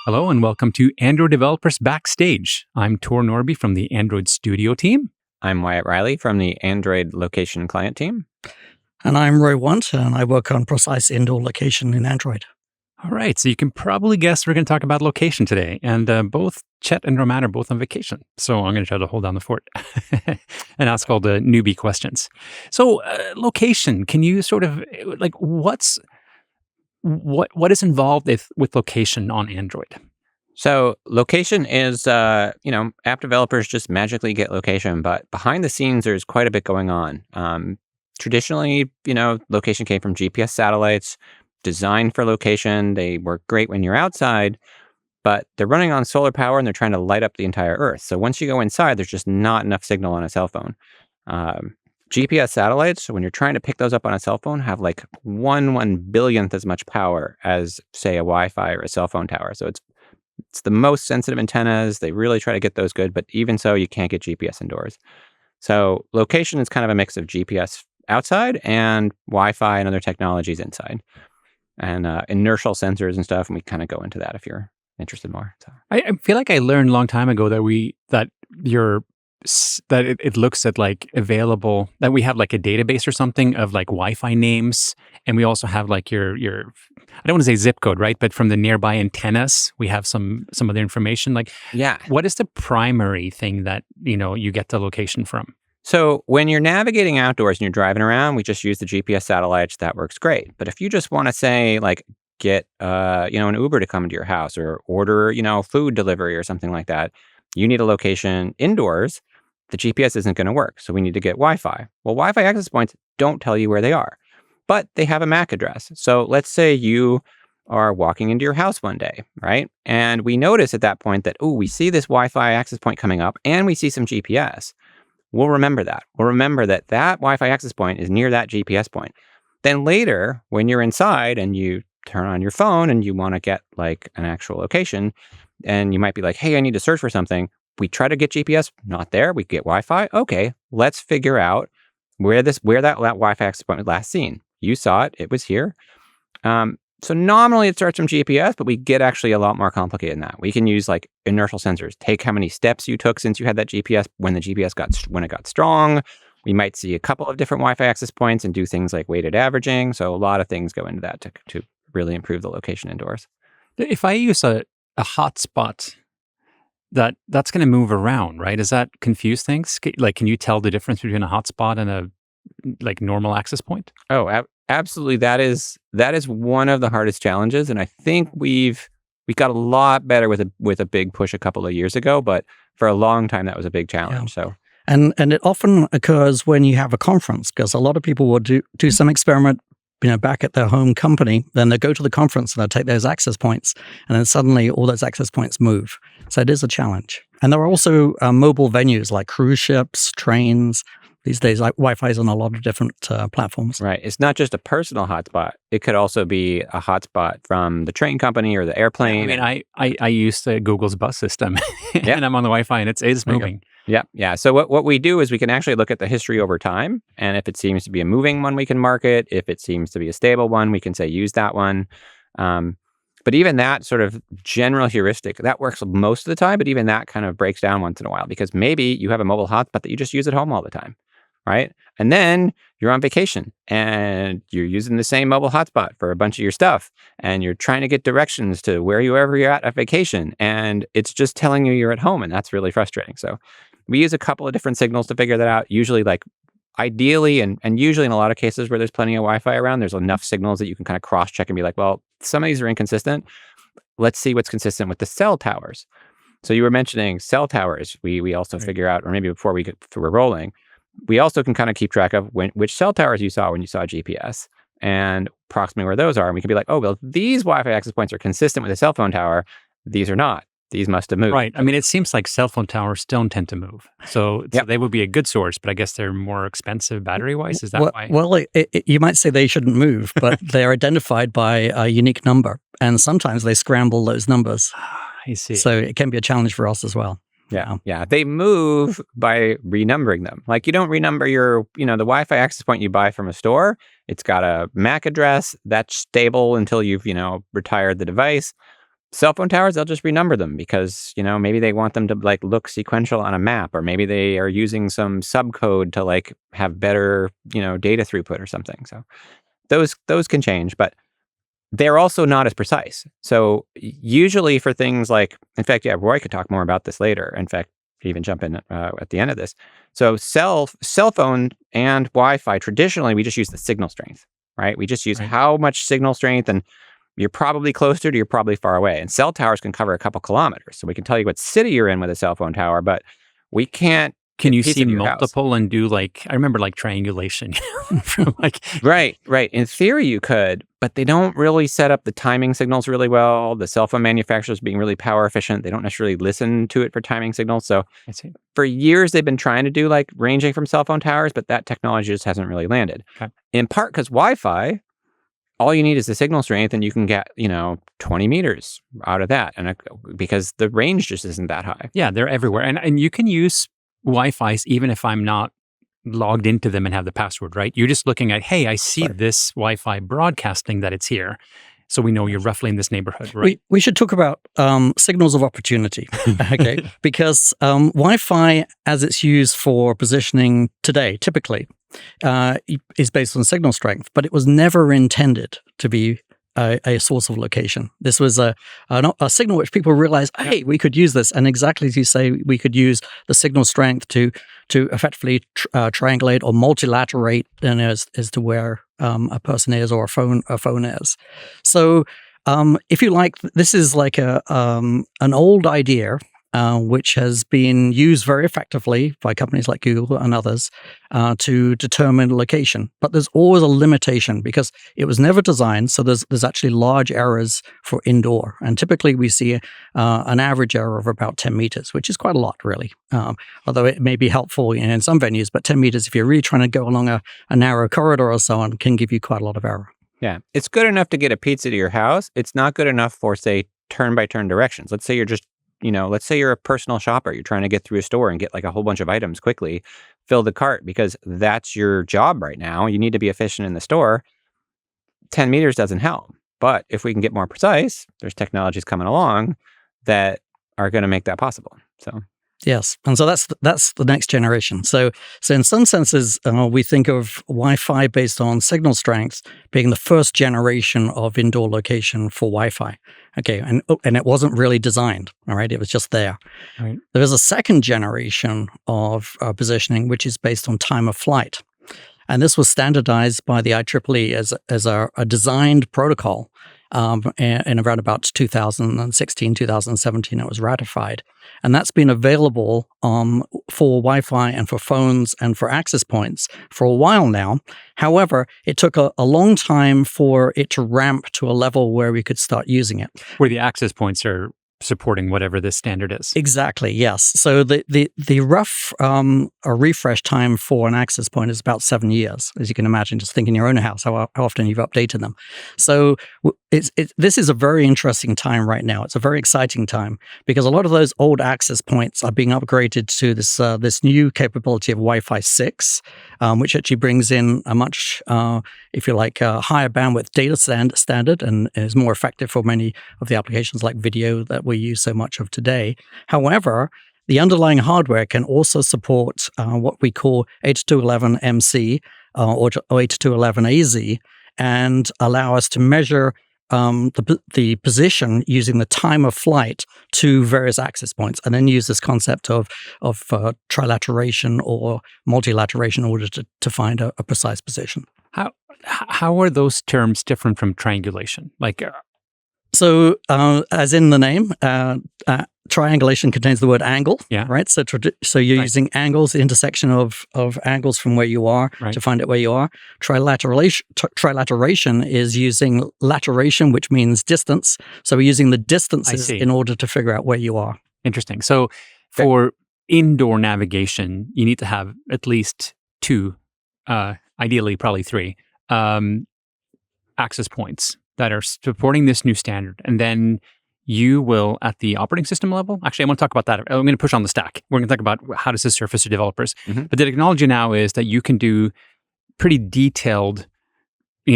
Hello and welcome to Android Developers Backstage. I'm Tor Norby from the Android Studio team. I'm Wyatt Riley from the Android Location Client team. And I'm Roy Want, and I work on precise indoor location in Android. All right, so you can probably guess we're going to talk about location today. And both Chet and Roman are both on vacation. So I'm going to try to hold down the fort and ask all the newbie questions. So location, can you sort of, like, what is involved with location on Android? So location is, app developers just magically get location, but behind the scenes, there's quite a bit going on. Traditionally, location came from GPS satellites, designed for location. They work great when you're outside, but they're running on solar power and they're trying to light up the entire Earth. So once you go inside, there's just not enough signal on a cell phone. GPS satellites, so when you're trying to pick those up on a cell phone, have like 1/1 billionth as much power as, say, a Wi-Fi or a cell phone tower. So it's the most sensitive antennas. They really try to get those good, but even so, you can't get GPS indoors. So location is kind of a mix of GPS outside and Wi-Fi and other technologies inside. And inertial sensors and stuff, and we kind of go into that if you're interested more. So. I feel like I learned a long time ago that it looks at like available, that we have like a database or something of like Wi-Fi names, and we also have like your I don't want to say zip code, right? But from the nearby antennas, we have some other information. Like, yeah, what is the primary thing that you get the location from? So when you're navigating outdoors and you're driving around, we just use the GPS satellites. That works great. But if you just want to say, like, get an Uber to come into your house or order food delivery or something like that, you need a location indoors. The GPS isn't going to work. So we need to get Wi-Fi. Well, Wi-Fi access points don't tell you where they are, but they have a MAC address. So let's say you are walking into your house one day, right? And we notice at that point that, we see this Wi-Fi access point coming up and we see some GPS. We'll remember that. We'll remember that Wi-Fi access point is near that GPS point. Then later, when you're inside and you turn on your phone and you want to get like an actual location, and you might be like, hey, I need to search for something. We try to get GPS, not there. We get Wi-Fi. Okay, let's figure out where that Wi-Fi access point was last seen. You saw it. It was here. So nominally it starts from GPS, but we get actually a lot more complicated than that. We can use like inertial sensors. Take how many steps you took since you had that GPS. When it got strong, we might see a couple of different Wi-Fi access points and do things like weighted averaging. So a lot of things go into that to really improve the location indoors. If I use a hotspot, that's going to move around, right? Does that confuse things? Like, can you tell the difference between a hotspot and a like normal access point? Oh, absolutely. That is one of the hardest challenges, and I think we got a lot better with a big push a couple of years ago, but for a long time that was a big challenge. Yeah. So, and it often occurs when you have a conference, because a lot of people will do some experiment, back at their home company. Then they go to the conference and they take those access points, and then suddenly all those access points move. So it is a challenge. And there are also mobile venues like cruise ships, trains. These days, like Wi-Fi is on a lot of different platforms. Right. It's not just a personal hotspot. It could also be a hotspot from the train company or the airplane. Yeah, I mean, I use Google's bus system, and I'm on the Wi-Fi, and it's moving. Yeah. So what we do is we can actually look at the history over time, and if it seems to be a moving one, we can mark it. If it seems to be a stable one, we can say use that one. But even that sort of general heuristic, that works most of the time, but even that kind of breaks down once in a while, because maybe you have a mobile hotspot that you just use at home all the time. Right. And then you're on vacation and you're using the same mobile hotspot for a bunch of your stuff. And you're trying to get directions to wherever you're at vacation. And it's just telling you you're at home. And that's really frustrating. So we use a couple of different signals to figure that out. Usually, like ideally, and usually in a lot of cases where there's plenty of Wi-Fi around, there's enough signals that you can kind of cross check and be like, well, some of these are inconsistent. Let's see what's consistent with the cell towers. So you were mentioning cell towers. We also figure out, or maybe before we're rolling, we also can kind of keep track of which cell towers you saw when you saw GPS and approximately where those are. And we can be like, oh, well, these Wi-Fi access points are consistent with a cell phone tower. These are not. These must have moved. Right. I mean, it seems like cell phone towers don't tend to move. So they would be a good source, but I guess they're more expensive battery-wise. Is that why? Well, you might say they shouldn't move, but they're identified by a unique number. And sometimes they scramble those numbers. I see. So it can be a challenge for us as well. Yeah. They move by renumbering them. Like you don't renumber your, the Wi-Fi access point you buy from a store. It's got a MAC address that's stable until you've, retired the device. Cell phone towers, they'll just renumber them because, maybe they want them to like look sequential on a map, or maybe they are using some subcode to like have better, data throughput or something. So those can change, but they're also not as precise. So usually for things like, in fact, yeah, Roy could talk more about this later. In fact, even jump in at the end of this. So cell phone and Wi-Fi, traditionally, we just use the signal strength, right? We just use how much signal strength, and you're probably closer to you're probably far away. And cell towers can cover a couple kilometers. So we can tell you what city you're in with a cell phone tower, but we can't. Can you see multiple and do like, I remember like triangulation from like. Right. In theory, you could, but they don't really set up the timing signals really well. The cell phone manufacturers being really power efficient, they don't necessarily listen to it for timing signals. So for years, they've been trying to do like ranging from cell phone towers, but that technology just hasn't really landed. Okay. In part because Wi-Fi, all you need is the signal strength, and you can get, 20 meters out of that, and because the range just isn't that high. Yeah, they're everywhere. And you can use Wi-Fi's even if I'm not logged into them and have the password, right? You're just looking at, hey, I see this Wi-Fi broadcasting that it's here. So we know you're roughly in this neighborhood, right? We should talk about signals of opportunity, okay? Because Wi-Fi, as it's used for positioning today, typically, is based on signal strength, but it was never intended to be a source of location. This was a signal which people realized, hey, we could use this. And exactly as you say, we could use the signal strength to effectively triangulate or multilaterate as to where a person is or a phone is. So if you like, this is like an old idea which has been used very effectively by companies like Google and others to determine location. But there's always a limitation because it was never designed, so there's actually large errors for indoor. And typically we see an average error of about 10 meters, which is quite a lot, really. Although it may be helpful in some venues, but 10 meters, if you're really trying to go along a narrow corridor or so on, can give you quite a lot of error. Yeah, it's good enough to get a pizza to your house. It's not good enough for, say, turn-by-turn directions. Let's say you're just let's say you're a personal shopper. You're trying to get through a store and get like a whole bunch of items quickly, fill the cart because that's your job right now. You need to be efficient in the store. 10 meters doesn't help. But if we can get more precise, there's technologies coming along that are going to make that possible. So yes, and so that's the next generation. So in some senses, we think of Wi-Fi based on signal strength being the first generation of indoor location for Wi-Fi. Okay, and it wasn't really designed. All right, it was just there. Right. There is a second generation of positioning which is based on time of flight, and this was standardized by the IEEE as a designed protocol. In around about 2016, 2017, it was ratified. And that's been available for Wi-Fi and for phones and for access points for a while now. However, it took a long time for it to ramp to a level where we could start using it. Where the access points are supporting whatever this standard is. Exactly, yes. So the rough refresh time for an access point is about 7 years, as you can imagine, just think in your own house, how often you've updated them. So this is a very interesting time right now. It's a very exciting time because a lot of those old access points are being upgraded to this new capability of Wi-Fi 6, which actually brings in a much, if you like, higher bandwidth data standard and is more effective for many of the applications like video that we use so much of today. However, the underlying hardware can also support what we call 802.11mc or 802.11az and allow us to measure the position using the time of flight to various access points, and then use this concept of trilateration or multilateration in order to find a precise position. How are those terms different from triangulation? So, as in the name, triangulation contains the word angle, right? So you're using angles, the intersection of angles from where you are to find out where you are. Trilateration is using lateration, which means distance. So we're using the distances in order to figure out where you are. Interesting. So for indoor navigation, you need to have at least 2, ideally probably 3, access points that are supporting this new standard. And then you will, at the operating system level, actually, I want to talk about that. I'm going to push on the stack. We're going to talk about how does this surface to developers. Mm-hmm. But the technology now is that you can do pretty detailed,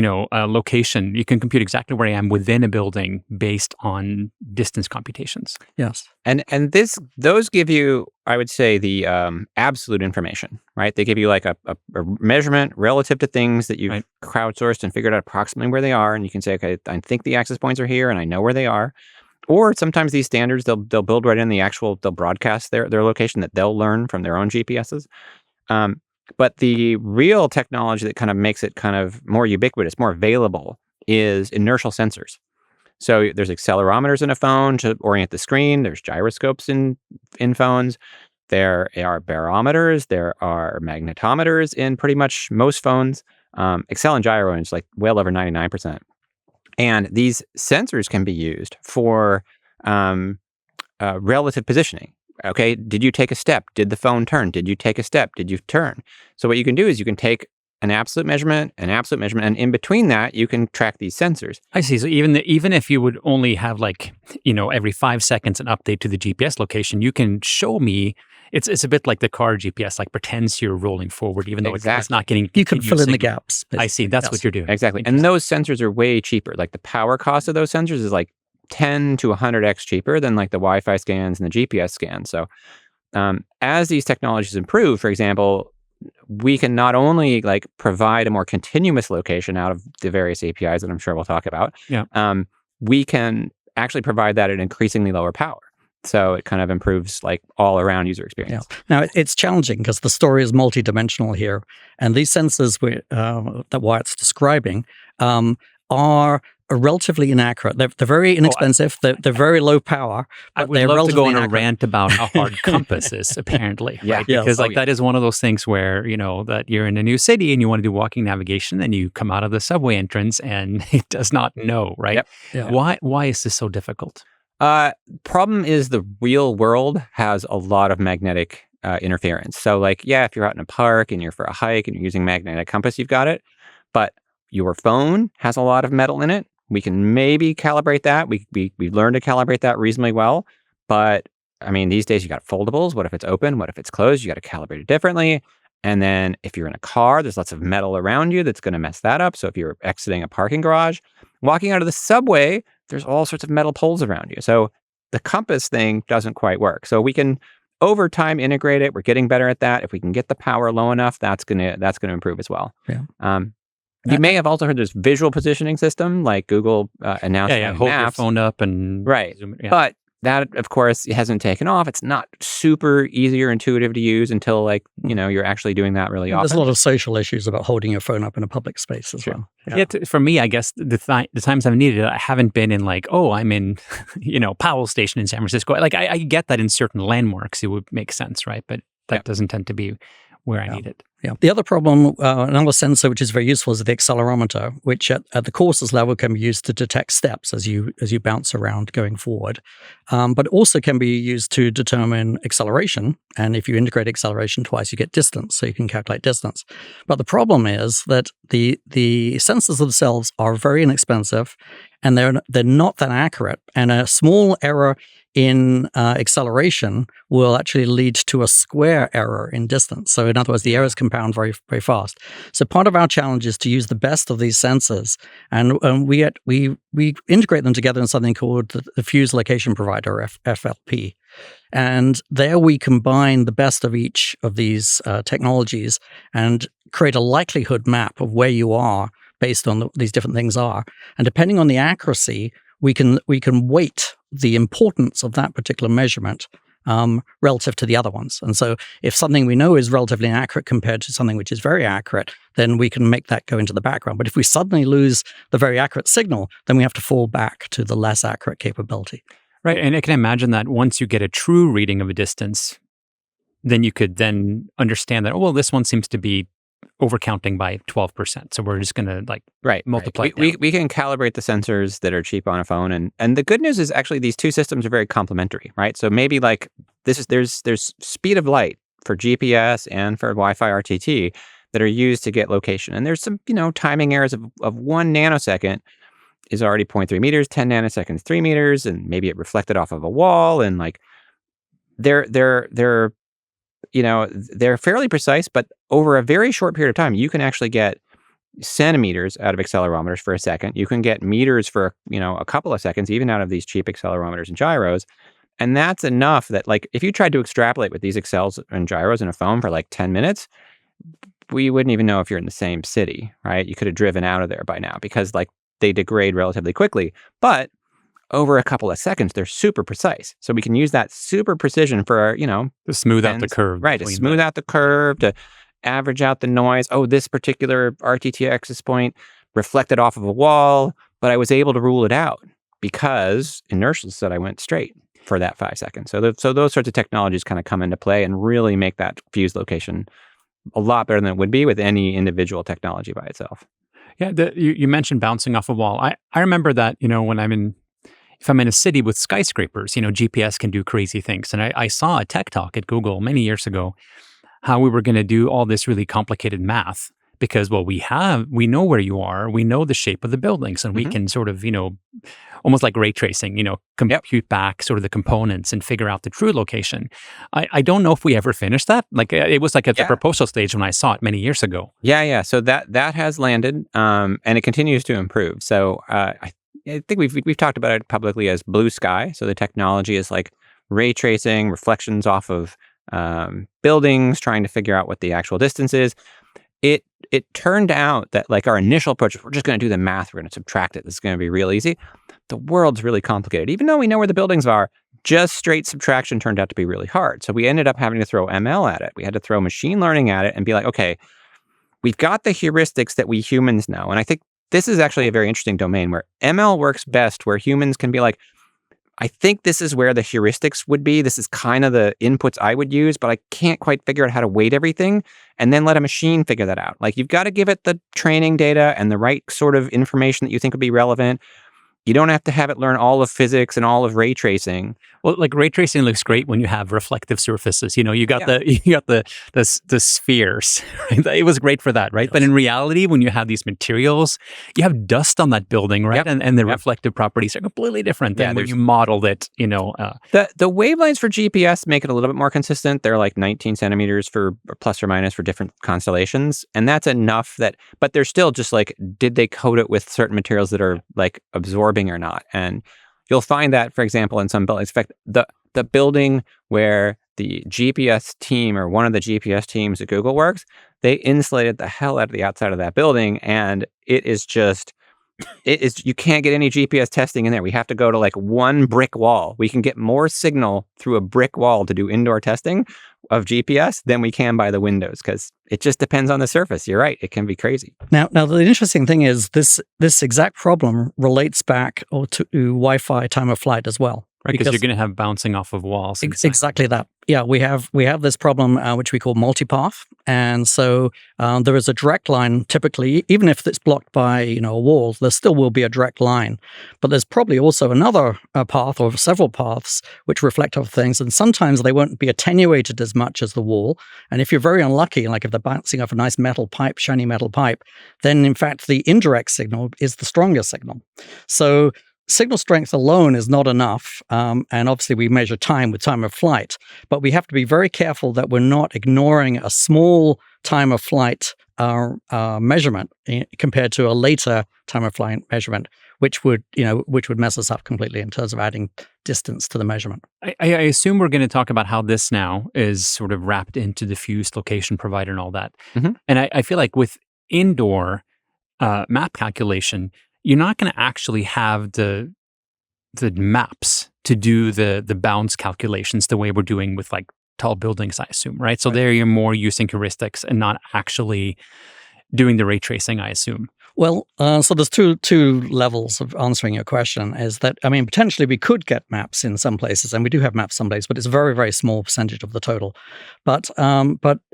location. You can compute exactly where I am within a building based on distance computations. Yes. And those give you, I would say, the absolute information, right? They give you like a measurement relative to things that you've crowdsourced and figured out approximately where they are, and you can say, okay, I think the access points are here, and I know where they are. Or sometimes these standards they'll build right in they'll broadcast their location that they'll learn from their own GPSs. But the real technology that kind of makes it kind of more ubiquitous, more available, is inertial sensors. So there's accelerometers in a phone to orient the screen. There's gyroscopes in phones. There are barometers. There are magnetometers in pretty much most phones. Accel and gyro is like well over 99%. And these sensors can be used for relative positioning. Okay, did you take a step? Did the phone turn? Did you take a step? Did you turn? So what you can do is you can take an absolute measurement, and in between that, you can track these sensors. I see. So even if you would only have every 5 seconds an update to the GPS location, you can show me. It's a bit like the car GPS, like pretends you're rolling forward, even though it's not getting. You can fill in the gaps. Basically. I see. That's what you're doing. Exactly. And those sensors are way cheaper. Like the power cost of those sensors is like 10 to 100x cheaper than like the Wi-Fi scans and the GPS scans. So as these technologies improve, for example, we can not only like provide a more continuous location out of the various APIs that I'm sure we'll talk about. Yeah. We can actually provide that at increasingly lower power. So it kind of improves like all around user experience. Yeah. Now it's challenging because the story is multidimensional here, and these sensors that Wyatt's describing are relatively inaccurate. They're very inexpensive. They're very low power. I would love to go on a rant about how hard compass is, apparently. Yeah. Right? Because that is one of those things where, that you're in a new city and you want to do walking navigation and you come out of the subway entrance and it does not know, right? Yep. Yeah. Why is this so difficult? Problem is the real world has a lot of magnetic interference. So if you're out in a park and you're for a hike and you're using magnetic compass, you've got it. But your phone has a lot of metal in it. We can maybe calibrate that. We learned to calibrate that reasonably well. But I mean, these days you got foldables. What if it's open? What if it's closed? You got to calibrate it differently. And then if you're in a car, there's lots of metal around you that's going to mess that up. So if you're exiting a parking garage, walking out of the subway, there's all sorts of metal poles around you. So the compass thing doesn't quite work. So we can over time integrate it. We're getting better at that. If we can get the power low enough, that's gonna improve as well. Yeah. You may have also heard this visual positioning system, like Google announced. Yeah. Hold your phone up and zoom, but that, of course, hasn't taken off. It's not super easy or intuitive to use until you're actually doing that really often. There's a lot of social issues about holding your phone up in a public space as well. Yeah. For me, I guess the times I've needed it, I haven't been in I'm in, Powell Station in San Francisco. I get that in certain landmarks it would make sense, right? But that doesn't tend to be where I need it. Yeah. The other problem, another sensor which is very useful is the accelerometer, which at the courses level can be used to detect steps as you bounce around going forward, but also can be used to determine acceleration. And if you integrate acceleration twice, you get distance, so you can calculate distance. But the problem is that the sensors themselves are very inexpensive, and they're not that accurate. And a small error in acceleration will actually lead to a square error in distance. So in other words, the errors compound very, very fast. So part of our challenge is to use the best of these sensors, and we integrate them together in something called the Fuse Location Provider, or FLP. And there we combine the best of each of these technologies and create a likelihood map of where you are based on these different things are. And depending on the accuracy, we can weight the importance of that particular measurement relative to the other ones. And so if something we know is relatively inaccurate compared to something which is very accurate, then we can make that go into the background. But if we suddenly lose the very accurate signal, then we have to fall back to the less accurate capability. Right. And I can imagine that once you get a true reading of a distance, then you could then understand that, this one seems to be overcounting by 12%. So we're just going to multiply. Right. We can calibrate the sensors that are cheap on a phone. And the good news is actually these two systems are very complementary, right? So maybe there's speed of light for GPS and for Wi-Fi RTT that are used to get location. And there's some, timing errors of 1 nanosecond is already 0.3 meters, 10 nanoseconds, 3 meters, and maybe it reflected off of a wall. And they're fairly precise, but over a very short period of time, you can actually get centimeters out of accelerometers for a second. You can get meters for, a couple of seconds, even out of these cheap accelerometers and gyros. And that's enough that, like, if you tried to extrapolate with these accels and gyros in a phone for like 10 minutes, we wouldn't even know if you're in the same city, right? You could have driven out of there by now because, like, they degrade relatively quickly. But over a couple of seconds, they're super precise. So we can use that super precision for, To smooth out the curve. Right, to between smooth out the curve, to average out the noise. Oh, this particular RTT access point reflected off of a wall, but I was able to rule it out because inertia said I went straight for that 5 seconds. So those sorts of technologies kind of come into play and really make that fuse location a lot better than it would be with any individual technology by itself. Yeah, you mentioned bouncing off a wall. I remember that, when if I'm in a city with skyscrapers, GPS can do crazy things. And I saw a tech talk at Google many years ago how we were going to do all this really complicated math because, well, we know where you are, we know the shape of the buildings, and we can sort of, almost like ray tracing, compute back sort of the components and figure out the true location. I don't know if we ever finished that. Like it was like at the proposal stage when I saw it many years ago. Yeah. So that has landed, and it continues to improve. So I think we've talked about it publicly as blue sky. So the technology is like ray tracing, reflections off of buildings, trying to figure out what the actual distance is. It turned out that, like, our initial approach, we're just going to do the math, we're going to subtract it, this is going to be real easy. The world's really complicated. Even though we know where the buildings are, just straight subtraction turned out to be really hard. So we ended up having to throw ML at it. We had to throw machine learning at it and be like, okay, we've got the heuristics that we humans know. And I think this is actually a very interesting domain where ML works best, where humans can be like, I think this is where the heuristics would be. This is kind of the inputs I would use, but I can't quite figure out how to weight everything, and then let a machine figure that out. Like, you've got to give it the training data and the right sort of information that you think would be relevant. You don't have to have it learn all of physics and all of ray tracing. Well, like, ray tracing looks great when you have reflective surfaces. You got the spheres. Right? It was great for that, right? But in reality, when you have these materials, you have dust on that building, right? And the reflective properties are completely different than when you modeled it. The wavelengths for GPS make it a little bit more consistent. They're like 19 centimeters for plus or minus for different constellations, and that's enough. But they're still just like, did they coat it with certain materials that are like absorbing or not? And you'll find that, for example, in some buildings. In fact, the building where the GPS team or one of the GPS teams at Google works, they insulated the hell out of the outside of that building, and it is you can't get any GPS testing in there. We have to go to like one brick wall. We can get more signal through a brick wall to do indoor testing of GPS than we can by the windows, because it just depends on the surface. You're right. It can be crazy. Now the interesting thing is this exact problem relates back to Wi-Fi time of flight as well. Right, because you're going to have bouncing off of walls. Exactly that. Yeah, we have this problem which we call multipath, and so there is a direct line. Typically, even if it's blocked by a wall, there still will be a direct line. But there's probably also another path or several paths which reflect off things, and sometimes they won't be attenuated as much as the wall. And if you're very unlucky, like if they're bouncing off a nice metal pipe, shiny metal pipe, then in fact the indirect signal is the stronger signal. So signal strength alone is not enough, and obviously we measure time with time of flight, but we have to be very careful that we're not ignoring a small time of flight measurement compared to a later time of flight measurement, which would mess us up completely in terms of adding distance to the measurement. I assume we're going to talk about how this now is sort of wrapped into the fused location provider and all that. Mm-hmm. And I feel like with indoor map calculation, you're not going to actually have the maps to do the bounds calculations the way we're doing with like tall buildings, I assume, right? So there you're more using heuristics and not actually doing the ray tracing, I assume. Well, so there's two levels of answering your question. Is that, I mean, potentially we could get maps in some places, and we do have maps some places, but it's a very, very small percentage of the total. But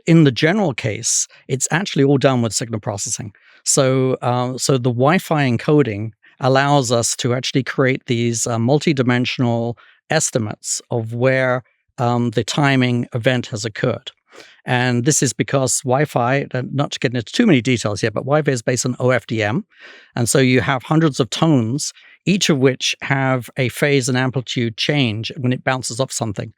in the general case, it's actually all done with signal processing. So the Wi-Fi encoding allows us to actually create these multi-dimensional estimates of where the timing event has occurred. And this is because Wi-Fi, not to get into too many details here, but Wi-Fi is based on OFDM. And so you have hundreds of tones each of which have a phase and amplitude change when it bounces off something.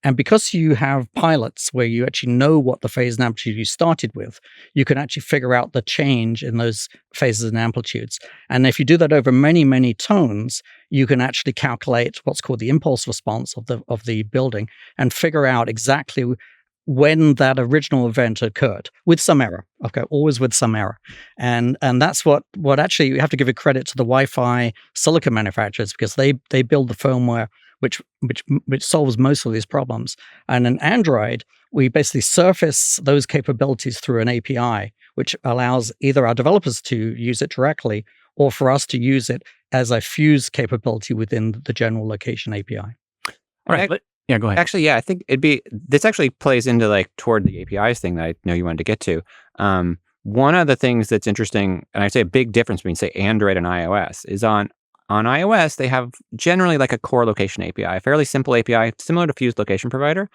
And because you have pilots where you actually know what the phase and amplitude you started with, you can actually figure out the change in those phases and amplitudes. And if you do that over many, many tones, you can actually calculate what's called the impulse response of the building and figure out exactly when that original event occurred, with some error. Okay, always with some error. And that's what actually you have to give a credit to the Wi-Fi silicon manufacturers, because they build the firmware which solves most of these problems. And in Android, we basically surface those capabilities through an API, which allows either our developers to use it directly or for us to use it as a fuse capability within the general location API. All right. Yeah, go ahead. Actually, yeah, I think this actually plays into like toward the APIs thing that I know you wanted to get to. One of the things that's interesting, and I'd say a big difference between, say, Android and iOS, is on iOS, they have generally like a core location API, a fairly simple API, similar to Fused Location Provider.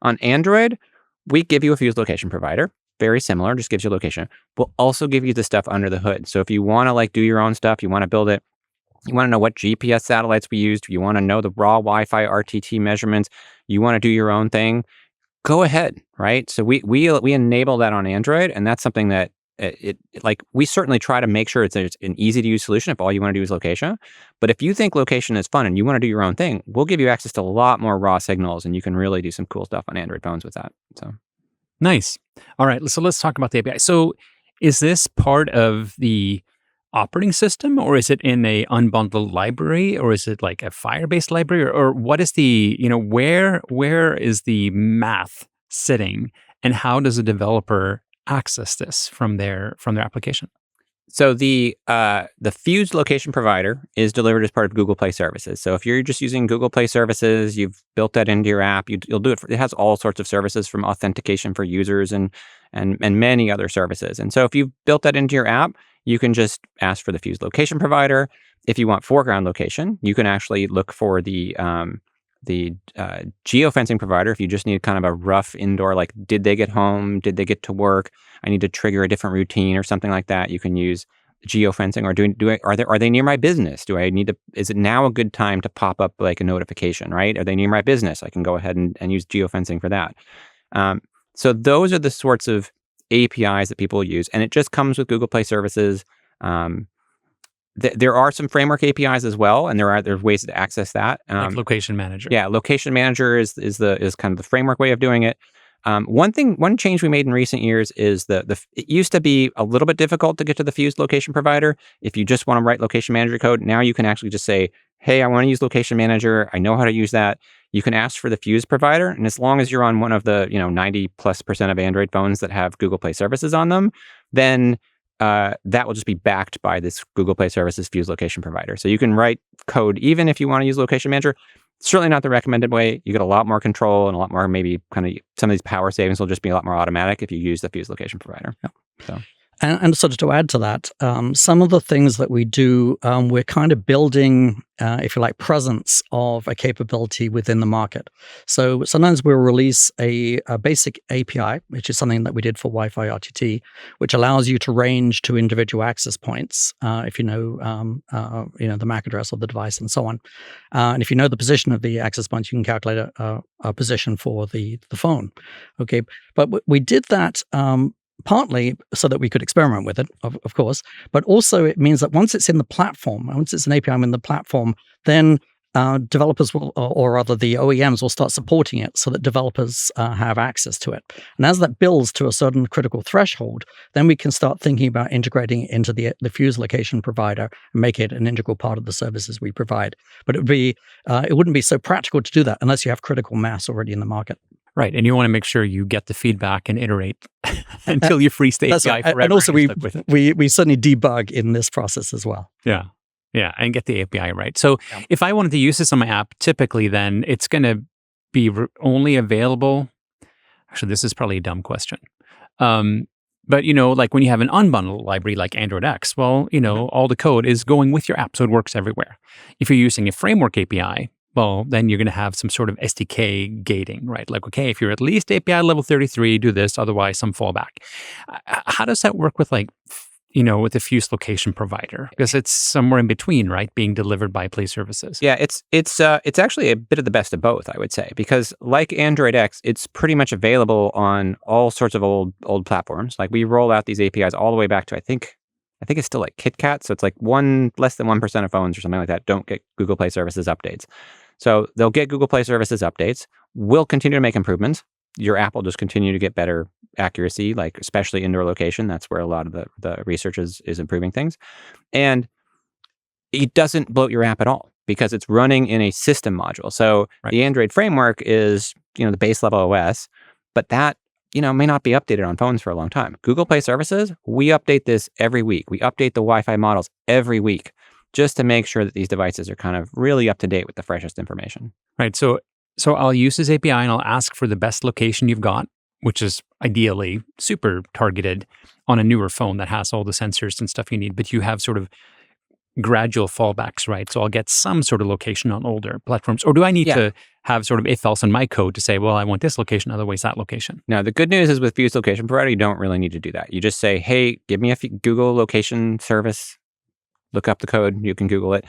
On Android, we give you a Fused Location Provider, very similar, just gives you location. We'll also give you the stuff under the hood. So if you want to like do your own stuff, you want to build it, you want to know what GPS satellites we used, you want to know the raw Wi-Fi RTT measurements, you want to do your own thing, go ahead, right? So we enable that on Android, and that's something that we certainly try to make sure it's an easy to use solution if all you want to do is location. But if you think location is fun and you want to do your own thing, we'll give you access to a lot more raw signals, and you can really do some cool stuff on Android phones with that. So nice. All right, so let's talk about the API. So is this part of the operating system, or is it in a unbundled library, or is it like a Firebase library, or what is the, where is the math sitting, and how does a developer access this from their application? So the Fused Location Provider is delivered as part of Google Play Services. So if you're just using Google Play Services, you've built that into your app, you'll do it. It has all sorts of services, from authentication for users and many other services. And so if you've built that into your app, you can just ask for the Fused Location Provider. If you want foreground location, you can actually look for the geofencing provider. If you just need kind of a rough indoor, like, did they get home? Did they get to work? I need to trigger a different routine or something like that. You can use geofencing. Or are they near my business? Is it now a good time to pop up like a notification, right? Are they near my business? I can go ahead and use geofencing for that. So those are the sorts of APIs that people use, and it just comes with Google Play Services. There are some framework APIs as well, and there's ways to access that. Like Location Manager. Yeah, Location Manager is kind of the framework way of doing it. One change we made in recent years is it used to be a little bit difficult to get to the Fused Location Provider. If you just want to write Location Manager code, now you can actually just say, hey, I want to use Location Manager. I know how to use that. You can ask for the Fuse provider, and as long as you're on one of the 90+% of Android phones that have Google Play Services on them, then that will just be backed by this Google Play Services Fuse Location Provider. So you can write code even if you want to use Location Manager. Certainly not the recommended way. You get a lot more control and a lot more, maybe kind of some of these power savings will just be a lot more automatic if you use the Fuse Location Provider. Yep. So. And sort of to add to that, some of the things that we do, we're kind of building, if you like, presence of a capability within the market. So sometimes we'll release a basic API, which is something that we did for Wi-Fi RTT, which allows you to range to individual access points, if you know the MAC address of the device and so on. And if you know the position of the access points, you can calculate a position for the phone. Okay, but we did that. Partly so that we could experiment with it, of course, but also it means that once it's in the platform, once it's an API in the platform, then developers will, or rather the OEMs will start supporting it so that developers have access to it. And as that builds to a certain critical threshold, then we can start thinking about integrating it into the Fuse Location Provider and make it an integral part of the services we provide. But it wouldn't be so practical to do that unless you have critical mass already in the market. Right, and you want to make sure you get the feedback and iterate until you freeze the API right. forever. And also, we certainly debug in this process as well. Yeah, and get the API right. So if I wanted to use this on my app, typically then it's going to be only available. Actually, this is probably a dumb question. But, like when you have an unbundled library like Android X, well, all the code is going with your app, so it works everywhere. If you're using a framework API, well, then you're going to have some sort of SDK gating, right? Like, okay, if you're at least API level 33, do this, otherwise some fallback. How does that work with like with a Fuse location provider? Because it's somewhere in between, right? Being delivered by Play Services. Yeah, it's actually a bit of the best of both, I would say, because like Android X, it's pretty much available on all sorts of old platforms. Like we roll out these APIs all the way back to I think it's still like KitKat, so it's like less than 1% of phones or something like that don't get Google Play Services updates. So they'll get Google Play Services updates. We'll continue to make improvements. Your app will just continue to get better accuracy, like especially indoor location. That's where a lot of the research is improving things. And it doesn't bloat your app at all because it's running in a system module. So the Android framework is, the base level OS, but that, may not be updated on phones for a long time. Google Play Services, we update this every week. We update the Wi-Fi models every week just to make sure that these devices are kind of really up to date with the freshest information. Right. So I'll use this API and I'll ask for the best location you've got, which is ideally super targeted on a newer phone that has all the sensors and stuff you need, but you have sort of gradual fallbacks, right? So I'll get some sort of location on older platforms. Or do I need to have sort of if-else in my code to say, well, I want this location, otherwise that location? Now, the good news is with Fuse Location Provider, you don't really need to do that. You just say, hey, give me a Google location service. Look up the code. You can Google it.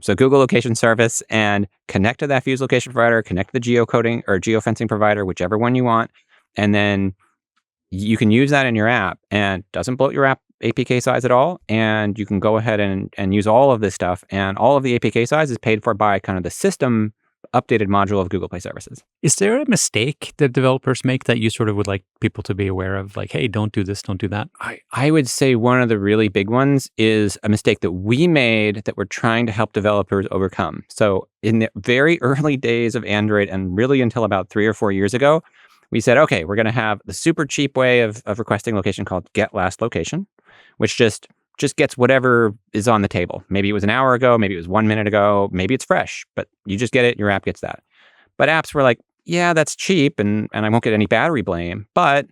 So Google Location Service and connect to that Fuse Location Provider, connect to the geocoding or geofencing provider, whichever one you want. And then you can use that in your app and doesn't bloat your app APK size at all. And you can go ahead and use all of this stuff. And all of the APK size is paid for by kind of the system updated module of Google Play Services. Is there a mistake that developers make that you sort of would like people to be aware of? Like, hey, don't do this, don't do that? I would say one of the really big ones is a mistake that we made that we're trying to help developers overcome. So in the very early days of Android and really until about 3 or 4 years ago, we said, okay, we're going to have the super cheap way of requesting location called get last location, which just gets whatever is on the table. Maybe it was an hour ago, maybe it was 1 minute ago, maybe it's fresh, but you just get it, your app gets that. But apps were like, yeah, that's cheap and I won't get any battery blame, but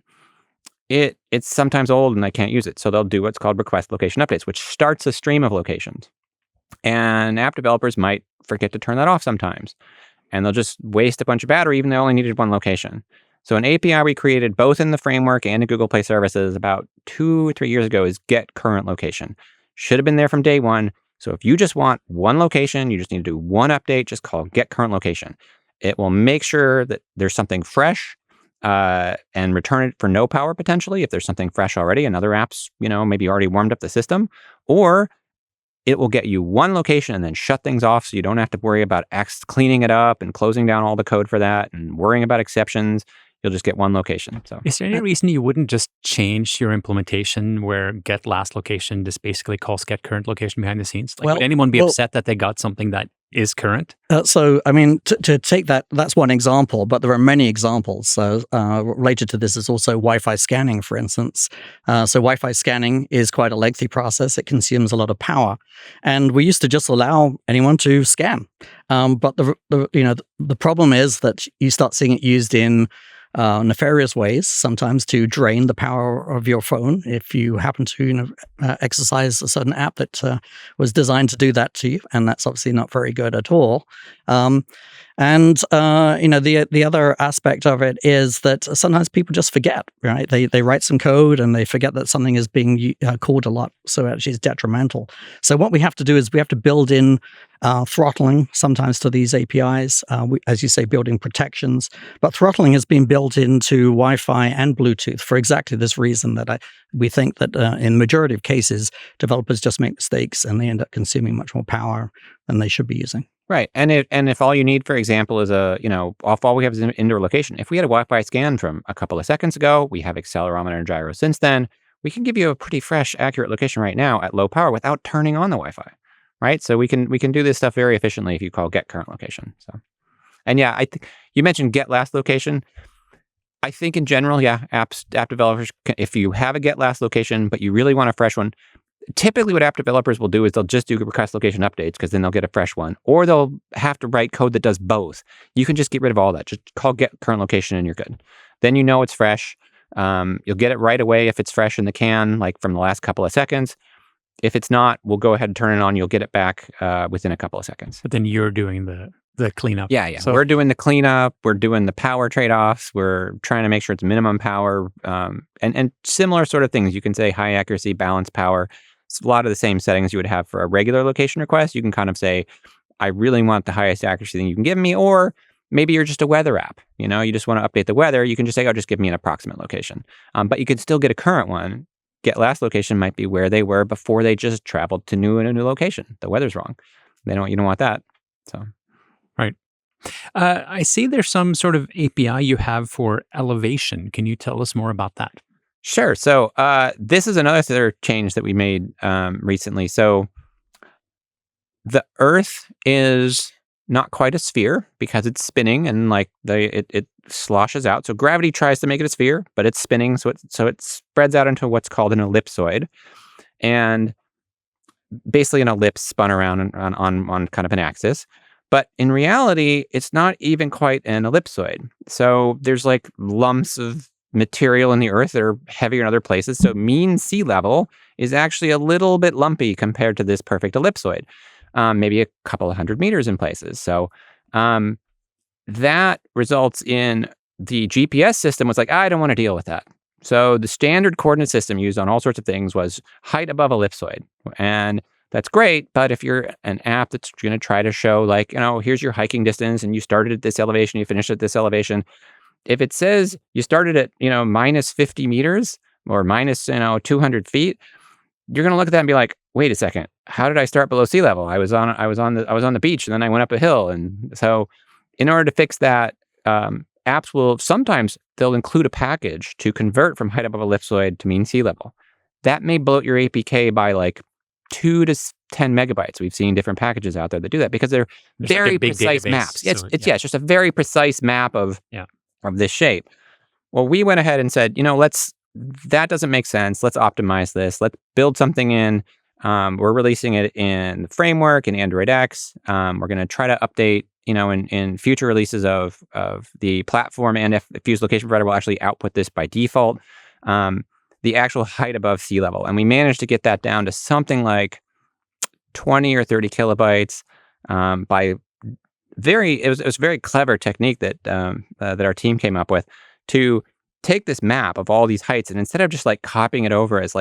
it's sometimes old and I can't use it. So they'll do what's called request location updates, which starts a stream of locations. And app developers might forget to turn that off sometimes. And they'll just waste a bunch of battery even though they only needed one location. So an API we created both in the framework and in Google Play Services about 2 or 3 years ago is get current location. Should have been there from day one. So if you just want one location, you just need to do one update, just call get current location. It will make sure that there's something fresh and return it for no power potentially if there's something fresh already and other apps, maybe already warmed up the system. Or it will get you one location and then shut things off so you don't have to worry about cleaning it up and closing down all the code for that and worrying about exceptions. You'll just get one location. So, is there any reason you wouldn't just change your implementation where get last location just basically calls get current location behind the scenes? Like, would anyone be upset that they got something that is current? So, I mean, to take that's one example, but there are many examples. So, related to this is also Wi-Fi scanning, for instance. So, Wi-Fi scanning is quite a lengthy process. It consumes a lot of power, and we used to just allow anyone to scan. But the problem is that you start seeing it used in nefarious ways, sometimes to drain the power of your phone if you happen to exercise a certain app that was designed to do that to you, and that's obviously not very good at all. The other aspect of it is that sometimes people just forget, right? They write some code and they forget that something is being called a lot, so actually it's detrimental. So what we have to do is we have to build in throttling sometimes to these APIs, as you say, building protections. But throttling has been built into Wi-Fi and Bluetooth for exactly this reason that we think that in the majority of cases, developers just make mistakes and they end up consuming much more power than they should be using. Right. And if all you need, for example, is all we have is an indoor location. If we had a Wi-Fi scan from a couple of seconds ago, we have accelerometer and gyro since then, we can give you a pretty fresh, accurate location right now at low power without turning on the Wi-Fi. Right. So we can do this stuff very efficiently if you call get current location. So, and yeah, I think you mentioned get last location. I think in general, app developers, if you have a get last location, but you really want a fresh one, typically what app developers will do is they'll just do request location updates because then they'll get a fresh one, or they'll have to write code that does both. You can just get rid of all that. Just call get current location and you're good. Then you know it's fresh. You'll get it right away if it's fresh in the can, like from the last couple of seconds. If it's not, we'll go ahead and turn it on. You'll get it back within a couple of seconds. But then you're doing the the cleanup. Yeah. So We're doing the cleanup. We're doing the power trade-offs. We're trying to make sure it's minimum power, and similar sort of things. You can say high accuracy, balanced power. It's a lot of the same settings you would have for a regular location request. You can kind of say, I really want the highest accuracy thing you can give me, or maybe you're just a weather app. You just want to update the weather. You can just say, oh, just give me an approximate location. But you could still get a current one. Get last location might be where they were before they just traveled to a new location. The weather's wrong. You don't want that. So. right. I see there's some sort of API you have for elevation. Can you tell us more about that? Sure. So this is another change that we made recently. So the Earth is not quite a sphere because it's spinning and it sloshes out. So gravity tries to make it a sphere, but it's spinning, so it spreads out into what's called an ellipsoid, and basically an ellipse spun around on kind of an axis. But in reality, it's not even quite an ellipsoid. So there's lumps of material in the Earth that are heavier in other places. So mean sea level is actually a little bit lumpy compared to this perfect ellipsoid, maybe a couple of 100 meters in places. So that results in the GPS system was I don't want to deal with that. So the standard coordinate system used on all sorts of things was height above ellipsoid. And that's great, but if you're an app that's going to try to show here's your hiking distance and you started at this elevation, you finished at this elevation. If it says you started at, minus 50 meters or minus, 200 feet, you're going to look at that and be like, wait a second, how did I start below sea level? I was on the beach and then I went up a hill. And so in order to fix that, apps will sometimes they'll include a package to convert from height above ellipsoid to mean sea level. That may bloat your APK by 2 to 10 megabytes. We've seen different packages out there that do that because they're very precise maps. It's just a very precise map of this shape. Well, we went ahead and said, that doesn't make sense. Let's optimize this. Let's build something in. We're releasing it in the framework in Android X. We're going to try to update, in future releases of the platform, and if Fuse Location Provider will actually output this by default. The actual height above sea level. And we managed to get that down to something like 20 or 30 kilobytes by it was a very clever technique that our team came up with to take this map of all these heights, and instead of just copying it over as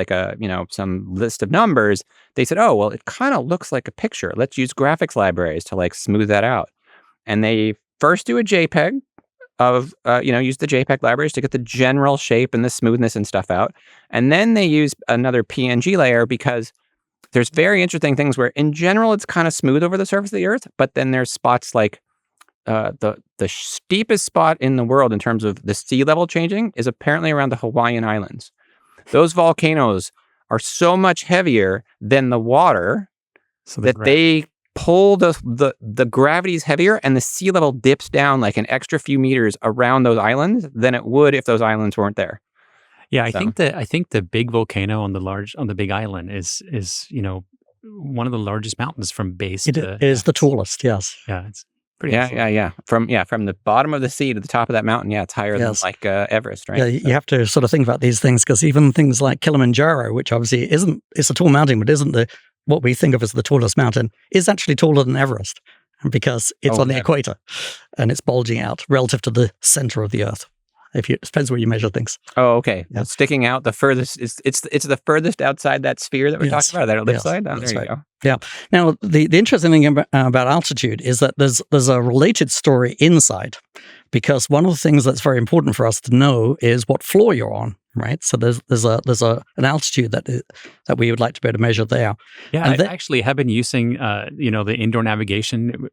some list of numbers, they said, oh, well, it kind of looks like a picture. Let's use graphics libraries to smooth that out. And they first do a JPEG of, use the JPEG libraries to get the general shape and the smoothness and stuff out. And then they use another PNG layer because there's very interesting things where in general, it's kind of smooth over the surface of the Earth, but then there's spots the steepest spot in the world in terms of the sea level changing is apparently around the Hawaiian Islands. Those volcanoes are so much heavier than the water that they pull the gravity's heavier, and the sea level dips down an extra few meters around those islands than it would if those islands weren't there. Yeah, I think the big volcano on the big island is one of the largest mountains from base. It is the tallest. Yes. Yeah, it's pretty. Yeah. From the bottom of the sea to the top of that mountain, it's higher than Everest, right? Yeah, you have to sort of think about these things because even things like Kilimanjaro, which obviously it's a tall mountain, but isn't what we think of as the tallest mountain, is actually taller than Everest because it's on the equator and it's bulging out relative to the center of the Earth. It depends where you measure things. Oh, okay. Yeah. Sticking out the furthest, it's the furthest outside that sphere that we're talking about, that ellipsoid. Yes, there you go. Yeah. Now, the interesting thing about altitude is that there's a related story inside, because one of the things that's very important for us to know is what floor you're on, right? So there's an altitude that we would like to be able to measure there. Yeah, I actually have been using the indoor navigation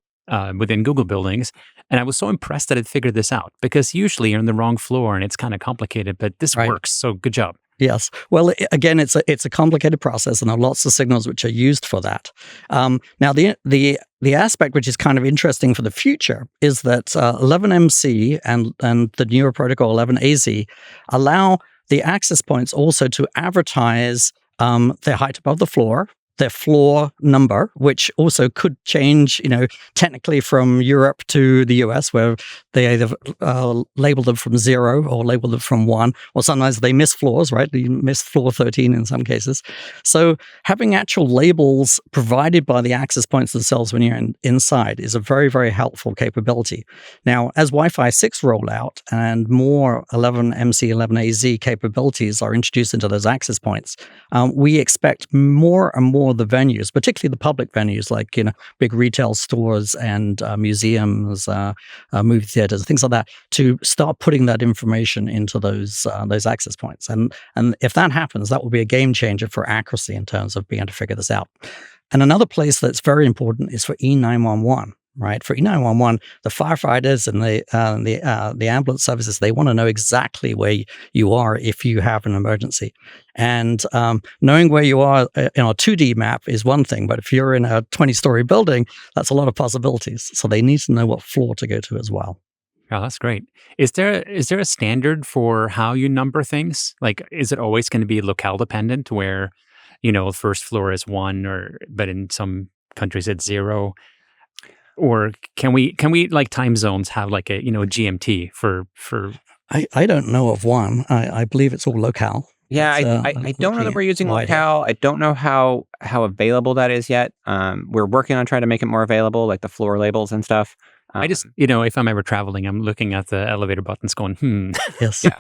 within Google buildings, and I was so impressed that it figured this out, because usually you're on the wrong floor and it's kind of complicated, but this works. So good job. Yes. Well, again, it's a complicated process, and there are lots of signals which are used for that. Now, the aspect which is kind of interesting for the future is that 11MC and the newer protocol 11AZ allow the access points also to advertise their height above the floor, their floor number, which also could change, technically from Europe to the US, where they either label them from 0 or label them from 1, or sometimes they miss floors, right? You miss floor 13 in some cases. So having actual labels provided by the access points themselves when you're inside is a very, very helpful capability. Now, as Wi-Fi 6 roll out and more 11MC, 11AZ capabilities are introduced into those access points, we expect more and more of the venues, particularly the public venues like big retail stores and museums, movie theaters, things like that, to start putting that information into those access points. And if that happens, that will be a game changer for accuracy in terms of being able to figure this out. And another place that's very important is for E911. Right, for E911, the firefighters and the ambulance services, they want to know exactly where you are if you have an emergency. And knowing where you are in a 2D map is one thing, but if you're in a 20-story building, that's a lot of possibilities. So they need to know what floor to go to as well. Oh, that's great. Is there a standard for how you number things? Like, is it always going to be locale dependent, where first floor is 1, but in some countries it's 0? Or can we like time zones have like a GMT for? I don't know of one. I believe it's all locale. Yeah, I don't know that we're using locale. I don't know how available that is yet. We're working on trying to make it more available, like the floor labels and stuff. I just, if I'm ever traveling, I'm looking at the elevator buttons going, Yes. Yeah.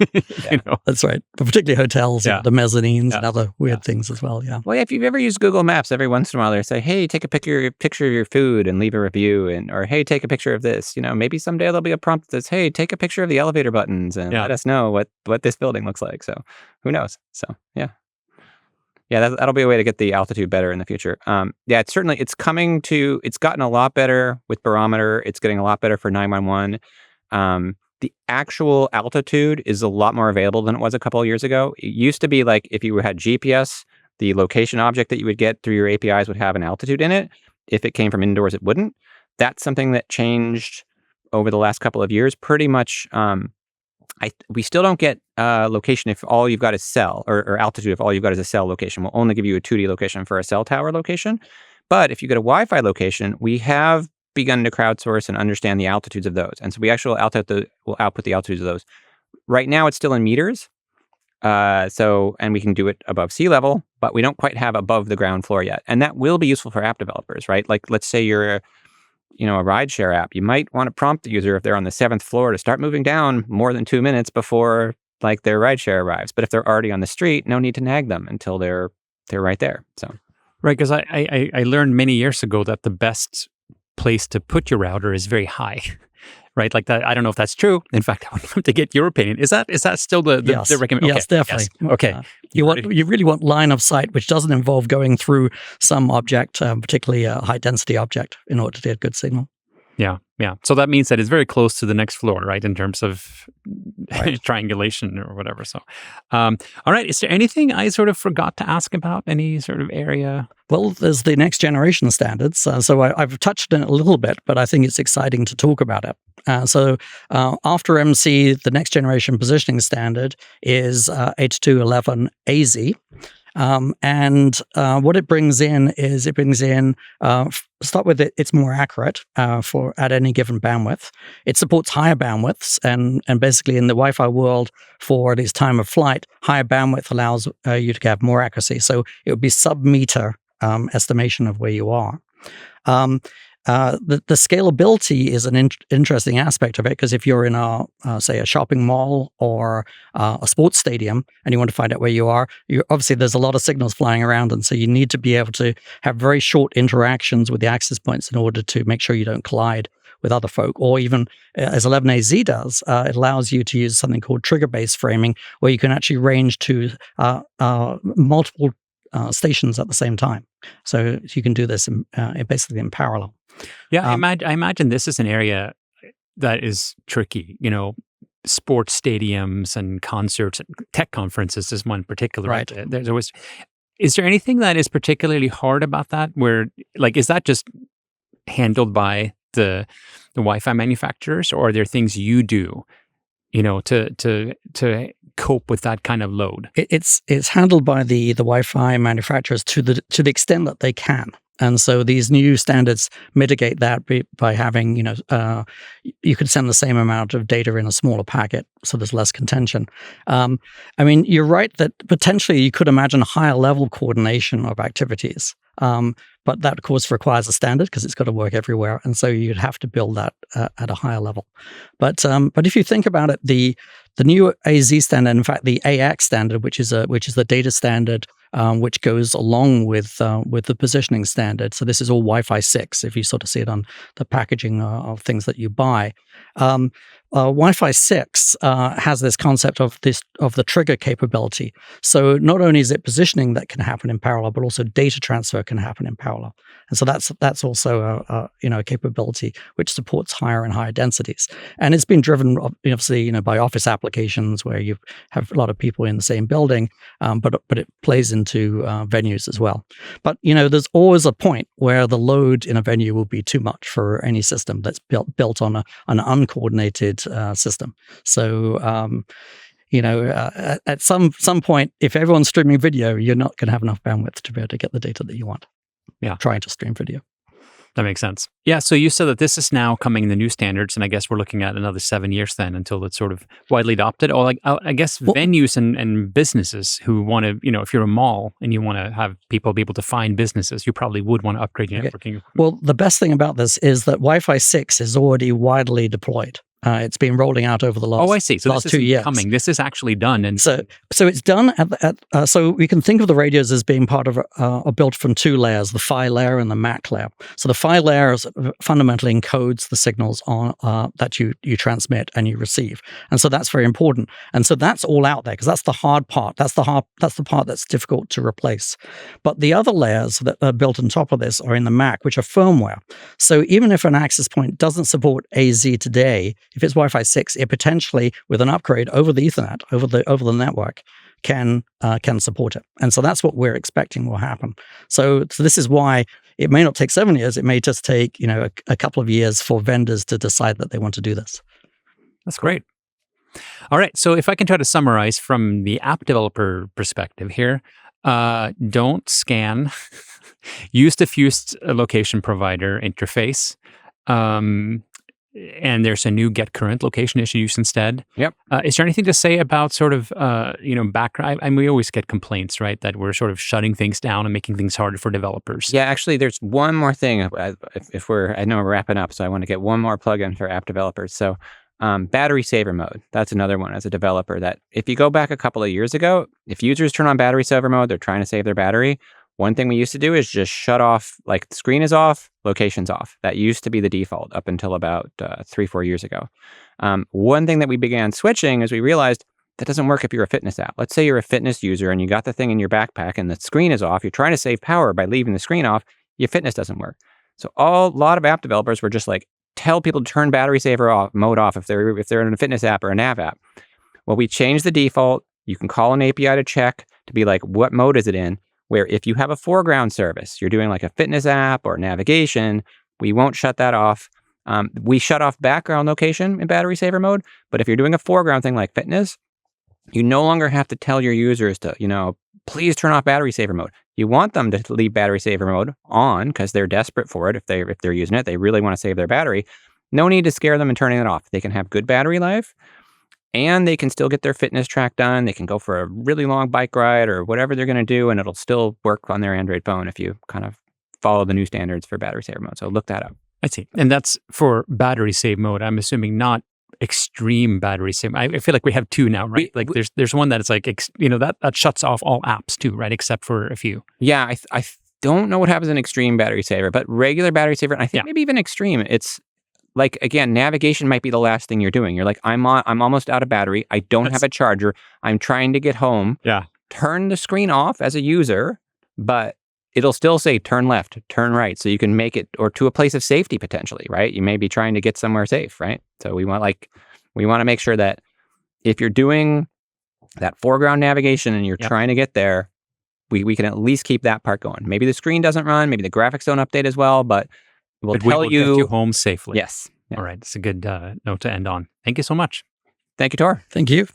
That's right. But particularly hotels, Yeah. The mezzanines and other weird things as well, Well, if you've ever used Google Maps, every once in a while they say, hey, take a picture of your food and leave a review, or hey, take a picture of this. Maybe someday there'll be a prompt that says, hey, take a picture of the elevator buttons and let us know what this building looks like. So who knows? So, yeah. Yeah, that'll be a way to get the altitude better in the future. It's gotten a lot better with barometer. It's getting a lot better for 911. The actual altitude is a lot more available than it was a couple of years ago. It used to be like if you had GPS, the location object that you would get through your APIs would have an altitude in it. If it came from indoors, it wouldn't. That's something that changed over the last couple of years. Pretty much, we still don't get location if all you've got is cell, or altitude if all you've got is a cell location. We'll only give you a 2D location for a cell tower location. But if you get a Wi-Fi location, we have begun to crowdsource and understand the altitudes of those. And so we actually will output the altitudes of those. Right now, it's still in meters. And we can do it above sea level, but we don't quite have above the ground floor yet. And that will be useful for app developers, right? Like, let's say you're a rideshare app. You might want to prompt the user if they're on the 7th floor to start moving down more than 2 minutes before like their rideshare arrives. But if they're already on the street, no need to nag them until they're right there. So right, because I learned many years ago that the best place to put your router is very high. Right, like that. I don't know if that's true. In fact, I would love to get your opinion. Is that still the recommendation? Yes, definitely. Yes. Okay. You really want line of sight, which doesn't involve going through some object, particularly a high density object, in order to get good signal. Yeah. So that means that it's very close to the next floor, right, in terms of triangulation or whatever. So, all right. Is there anything I sort of forgot to ask about? Any sort of area? Well, there's the next generation standards. So I've touched on it a little bit, but I think it's exciting to talk about it. After MC, the next generation positioning standard is 8211AZ. What it brings in is start with it. It's more accurate for at any given bandwidth. It supports higher bandwidths, and basically in the Wi-Fi world, for this time of flight, higher bandwidth allows you to have more accuracy. So it would be sub-meter estimation of where you are. The scalability is an interesting aspect of it, because if you're in say a shopping mall or a sports stadium and you want to find out where you are, obviously there's a lot of signals flying around, and so you need to be able to have very short interactions with the access points in order to make sure you don't collide with other folk. Or even as 11AZ does, it allows you to use something called trigger-based framing, where you can actually range to multiple stations at the same time. So you can do this basically in parallel. Yeah, I imagine this is an area that is tricky. Sports stadiums and concerts, tech conferences is one particular. Right. There's always. Is there anything that is particularly hard about that? Where, like, is that just handled by the Wi-Fi manufacturers, or are there things you do to cope with that kind of load? It's handled by the Wi-Fi manufacturers to the extent that they can. And so these new standards mitigate that by having, you could send the same amount of data in a smaller packet, so there's less contention. You're right that potentially you could imagine higher level coordination of activities. But that, of course, requires a standard because it's got to work everywhere. And so you'd have to build that at a higher level. But if you think about it, the new AZ standard, in fact, the AX standard, which is the data standard, which goes along with the positioning standard. So this is all Wi-Fi 6, if you sort of see it on the packaging of things that you buy. Wi-Fi 6 has this concept of the trigger capability. So not only is it positioning that can happen in parallel, but also data transfer can happen in parallel. And so that's also a capability which supports higher and higher densities. And it's been driven obviously by office applications where you have a lot of people in the same building, but it plays into venues as well. But there's always a point where the load in a venue will be too much for any system that's built on an uncoordinated system. So at some point, if everyone's streaming video, you're not going to have enough bandwidth to be able to get the data that you want. Yeah, trying to stream video. That makes sense. Yeah, so you said that this is now coming in the new standards, and I guess we're looking at another 7 years then until it's sort of widely adopted. Or I guess venues and businesses who want to, if you're a mall and you want to have people be able to find businesses, you probably would want to upgrade your networking. Well, the best thing about this is that Wi-Fi 6 is already widely deployed. It's been rolling out over the last, so last this 2 years. Coming. This is actually done. And so it's done so we can think of the radios as being part of are built from two layers, the PHY layer and the MAC layer. So the PHY layer fundamentally encodes the signals on that you transmit and you receive. And so that's very important. And so that's all out there because that's the hard part. That's the part that's difficult to replace. But the other layers that are built on top of this are in the MAC, which are firmware. So even if an access point doesn't support AZ today, if it's Wi-Fi 6, it potentially, with an upgrade over the Ethernet, over the network, can support it. And so that's what we're expecting will happen. So this is why it may not take 7 years. It may just take a couple of years for vendors to decide that they want to do this. That's great. All right. So if I can try to summarize from the app developer perspective here, don't scan. Use the fused location provider interface. And there's a new get current location issue use instead. Yep. Is there anything to say about sort of, background? We always get complaints, right, that we're sort of shutting things down and making things harder for developers. Yeah, actually, there's one more thing. I know we're wrapping up, so I want to get one more plugin for app developers. So battery saver mode, that's another one as a developer that if you go back a couple of years ago, if users turn on battery saver mode, they're trying to save their battery. One thing we used to do is just shut off, like the screen is off, location's off. That used to be the default up until about 3-4 years ago. One thing that we began switching is we realized that doesn't work if you're a fitness app. Let's say you're a fitness user and you got the thing in your backpack and the screen is off. You're trying to save power by leaving the screen off. Your fitness doesn't work. So a lot of app developers were just like, tell people to turn battery saver mode off if they're in a fitness app or a nav app. Well, we changed the default. You can call an API to check to be like, what mode is it in? Where if you have a foreground service, you're doing like a fitness app or navigation, we won't shut that off. We shut off background location in battery saver mode, but if you're doing a foreground thing like fitness, you no longer have to tell your users to, please turn off battery saver mode. You want them to leave battery saver mode on because they're desperate for it. If they're using it, they really want to save their battery. No need to scare them and turning it off. They can have good battery life. And they can still get their fitness track done. They can go for a really long bike ride or whatever they're going to do, and it'll still work on their Android phone if you kind of follow the new standards for battery saver mode. So look that up. I see. And that's for battery save mode. I'm assuming not extreme battery save. I feel like we have two now, right? There's one that is like, that shuts off all apps too, right? Except for a few. Yeah, I don't know what happens in extreme battery saver, but regular battery saver, and I think maybe even extreme, it's like, again, navigation might be the last thing you're doing. You're like, I'm almost out of battery. I don't have a charger. I'm trying to get home. Yeah. Turn the screen off as a user, but it'll still say turn left, turn right. So you can make it or to a place of safety potentially, right? You may be trying to get somewhere safe, right? So we want to make sure that if you're doing that foreground navigation and you're trying to get there, we can at least keep that part going. Maybe the screen doesn't run, maybe the graphics don't update as well, but we'll get you home safely. Yes. Yeah. All right. It's a good note to end on. Thank you so much. Thank you, Tor. Thank you.